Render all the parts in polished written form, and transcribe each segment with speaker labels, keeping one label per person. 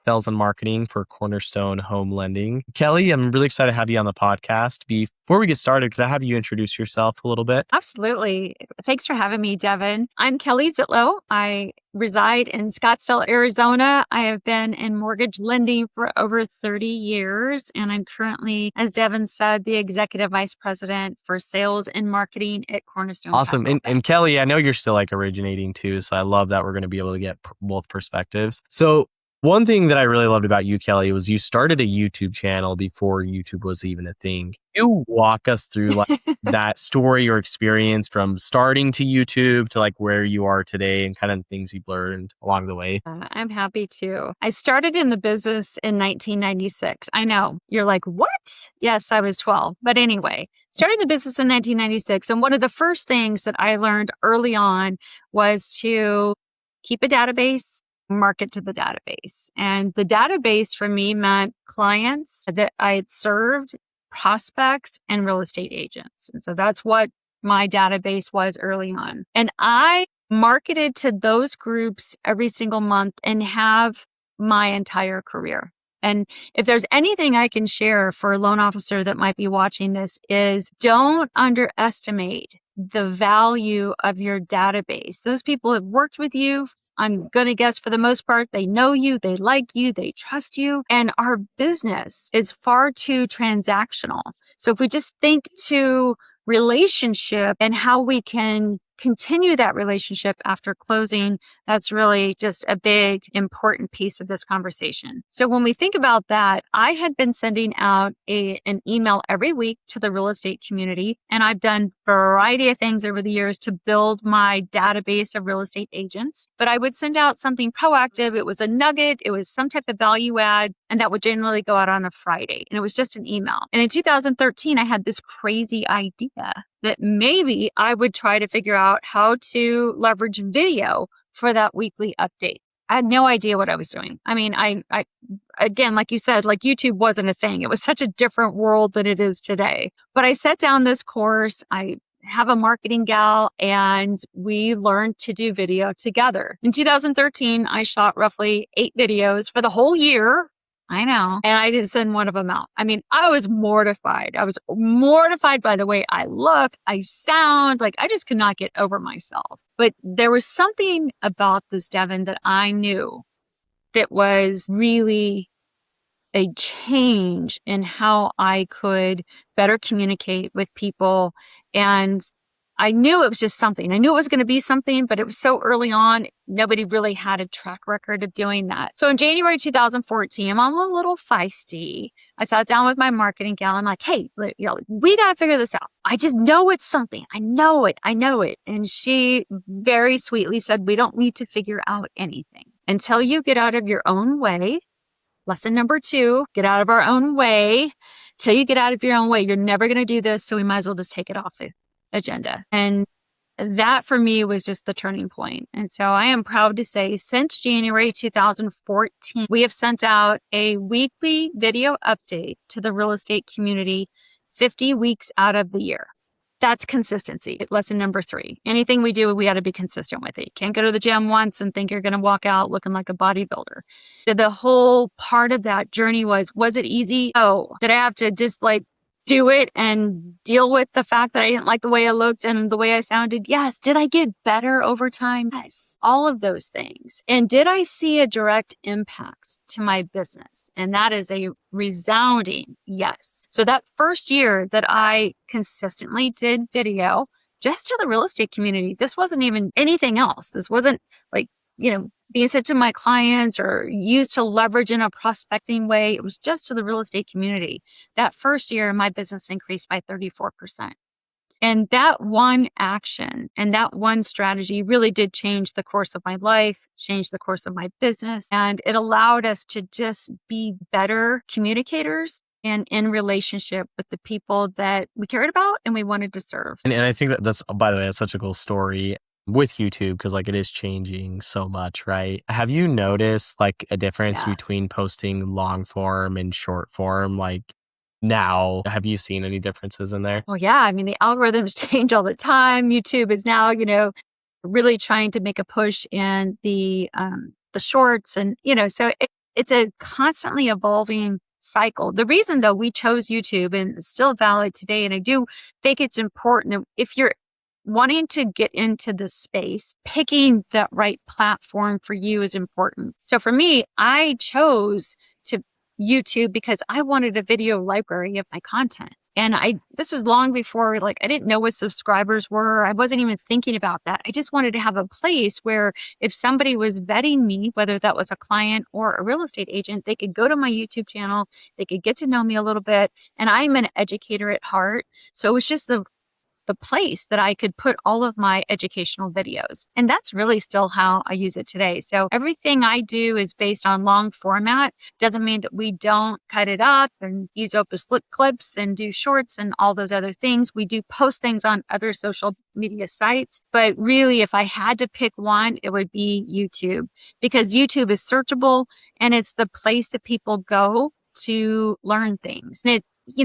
Speaker 1: Sales and Marketing for Cornerstone Home Lending. Kelly, I'm really excited to have you on the podcast. Before we get started, could I have you introduce yourself a little bit?
Speaker 2: Absolutely. Thanks for having me, Devin. I'm Kelly Zitlow. I reside in Scottsdale, Arizona. I have been in mortgage lending for over 30 years, and I'm currently, as Devin said, the Executive Vice President for Sales and Marketing at Cornerstone.
Speaker 1: Awesome. And Kelly, I know you're still like originating too, so I love that we're going to be able to get both perspectives. So one thing that I really loved about you, Kelly, was you started a YouTube channel before YouTube was even a thing. Can you walk us through like that story or experience from starting to YouTube to like where you are today and kind of things you've learned along the way?
Speaker 2: I'm happy to. I started in the business in 1996. I know you're like, what? Yes, I was 12. But anyway, started the business in 1996. And one of the first things that I learned early on was to keep a database, market to the database. And the database for me meant clients that I had served, prospects, and real estate agents. And so that's what my database was early on. And I marketed to those groups every single month and have my entire career. And if there's anything I can share for a loan officer that might be watching this is don't underestimate the value of your database. Those people have worked with you. I'm going to guess for the most part, they know you, they like you, they trust you. And our business is far too transactional. So if we just think to relationship and how we can continue that relationship after closing, that's really just a big, important piece of this conversation. So when we think about that, I had been sending out an email every week to the real estate community, and I've done a variety of things over the years to build my database of real estate agents. But I would send out something proactive. It was a nugget. It was some type of value add, and that would generally go out on a Friday. And it was just an email. And in 2013, I had this crazy idea that maybe I would try to figure out how to leverage video for that weekly update. I had no idea what I was doing. I mean, I again, like you said, like YouTube wasn't a thing. It was such a different world than it is today. But I set down this course. I have a marketing gal and we learned to do video together. In 2013, I shot roughly 8 videos for the whole year. I know. And I didn't send one of them out. I mean, I was mortified. I was mortified by the way I look, I sound, like I just could not get over myself. But there was something about this, Devin, that I knew that was really a change in how I could better communicate with people. And I knew it was just something. I knew it was going to be something, but it was so early on, nobody really had a track record of doing that. So in January 2014, I'm a little feisty. I sat down with my marketing gal. I'm like, hey, we got to figure this out. I just know it's something. I know it. And she very sweetly said, we don't need to figure out anything until you get out of your own way. Lesson number 2, get out of our own way. Till you get out of your own way, you're never going to do this. So we might as well just take it off the agenda. And that for me was just the turning point. And so I am proud to say since January 2014, we have sent out a weekly video update to the real estate community 50 weeks out of the year. That's consistency. Lesson number 3. Anything we do, we got to be consistent with it. You can't go to the gym once and think you're going to walk out looking like a bodybuilder. The whole part of that journey was it easy? Oh, did I have to just do it and deal with the fact that I didn't like the way I looked and the way I sounded? Yes. Did I get better over time? Yes. All of those things. And did I see a direct impact to my business? And that is a resounding yes. So that first year that I consistently did video just to the real estate community, this wasn't even anything else. This wasn't being sent to my clients or used to leverage in a prospecting way. It was just to the real estate community. That first year, my business increased by 34%. And that one action and that one strategy really did change the course of my life, change the course of my business. And it allowed us to just be better communicators and in relationship with the people that we cared about and we wanted to serve.
Speaker 1: And I think that's, by the way, that's such a cool story with YouTube because it is changing so much, right? Have you noticed a difference between posting long form and short form? Now, have you seen any differences in there?
Speaker 2: Well, yeah. I mean, the algorithms change all the time. YouTube is now, really trying to make a push in the shorts and, so it's a constantly evolving cycle. The reason though we chose YouTube, and it's still valid today, and I do think it's important that if you're wanting to get into this space, picking the right platform for you is important. So for me, I chose to YouTube because I wanted a video library of my content. And this was long before, like, I didn't know what subscribers were. I wasn't even thinking about that. I just wanted to have a place where if somebody was vetting me, whether that was a client or a real estate agent, they could go to my YouTube channel, they could get to know me a little bit. And I'm an educator at heart. So it was just the place that I could put all of my educational videos. And that's really still how I use it today. So everything I do is based on long format. Doesn't mean that we don't cut it up and use open split clips and do shorts and all those other things. We do post things on other social media sites. But really, if I had to pick one, it would be YouTube, because YouTube is searchable and it's the place that people go to learn things. And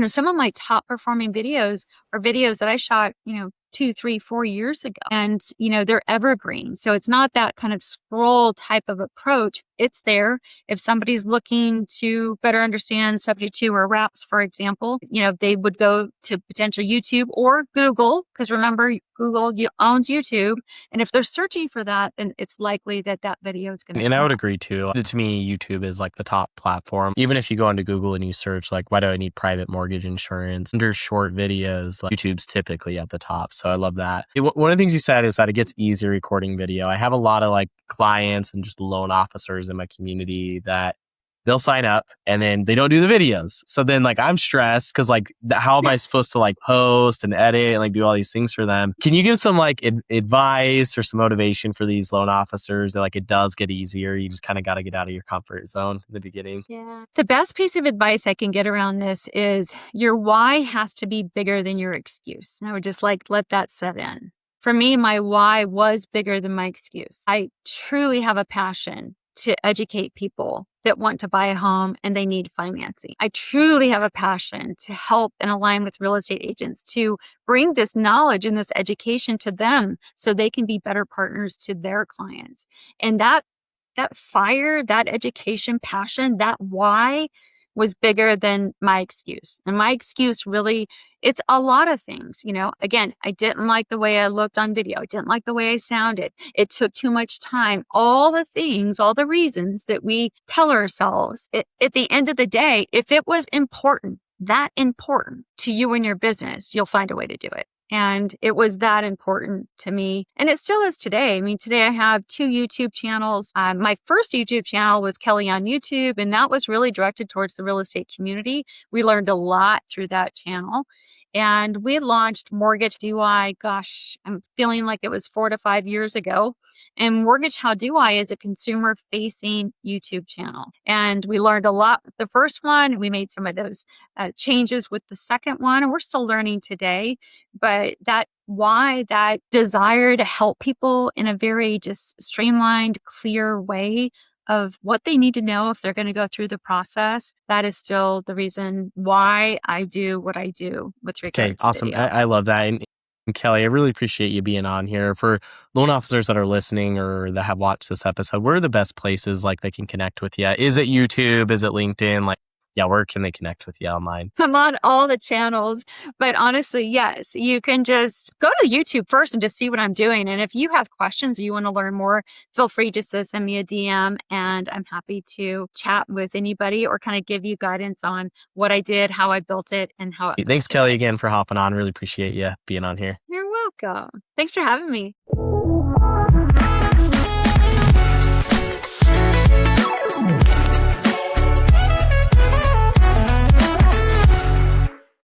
Speaker 2: some of my top performing videos are videos that I shot, 2, 3, 4 years ago. And, they're evergreen. So it's not that kind of scroll type of approach. It's there. If somebody's looking to better understand subject to or wraps, for example, they would go to potentially YouTube or Google, because remember, Google owns YouTube. And if they're searching for that, then it's likely that video is going to
Speaker 1: And I
Speaker 2: come
Speaker 1: would
Speaker 2: up.
Speaker 1: agree too. To me, YouTube is like the top platform. Even if you go into Google and you search, like, why do I need private mortgage insurance? Under short videos, like, YouTube's typically at the top. So I love that. One of the things you said is that it gets easier recording video. I have a lot of like clients and just loan officers in my community that they'll sign up and then they don't do the videos. So then like I'm stressed because like how am I supposed to like post and edit and like do all these things for them? Can you give some like advice or some motivation for these loan officers that like it does get easier? You just kind of got to get out of your comfort zone in the beginning.
Speaker 2: Yeah. The best piece of advice I can get around this is your why has to be bigger than your excuse. And I would just like let that set in. For me, my why was bigger than my excuse. I truly have a passion to educate people that want to buy a home and they need financing. I truly have a passion to help and align with real estate agents to bring this knowledge and this education to them so they can be better partners to their clients. And that fire, that education passion, that why was bigger than my excuse. And my excuse really, it's a lot of things. Again, I didn't like the way I looked on video. I didn't like the way I sounded. It took too much time. All the things, all the reasons that we tell ourselves. At the end of the day, if it was important, that important to you and your business, you'll find a way to do it. And it was that important to me. And it still is today. I mean, today I have 2 YouTube channels. My first YouTube channel was Kelly on YouTube, and that was really directed towards the real estate community. We learned a lot through that channel. And we launched Mortgage Do I, gosh, I'm feeling like it was 4 to 5 years ago. And Mortgage How Do I is a consumer facing YouTube channel. And we learned a lot with the first one. We made some of those changes with the second one. And we're still learning today. But that why, that desire to help people in a very just streamlined, clear way of what they need to know if they're going to go through the process, that is still the reason why I do what I do with regard
Speaker 1: Okay,
Speaker 2: to
Speaker 1: awesome.
Speaker 2: video.
Speaker 1: I love that. And Kelly, I really appreciate you being on here. For loan officers that are listening or that have watched this episode, where are the best places like they can connect with you? Is it YouTube? Is it LinkedIn? Like, yeah, where can they connect with you online?
Speaker 2: I'm on all the channels, but honestly, yes, you can just go to YouTube first and just see what I'm doing. And if you have questions or you want to learn more, feel free just to send me a DM and I'm happy to chat with anybody or kind of give you guidance on what I did, how I built it, and how it
Speaker 1: Thanks,
Speaker 2: looks
Speaker 1: Kelly,
Speaker 2: today.
Speaker 1: again for hopping on. Really appreciate you being on here.
Speaker 2: You're welcome. Thanks for having me.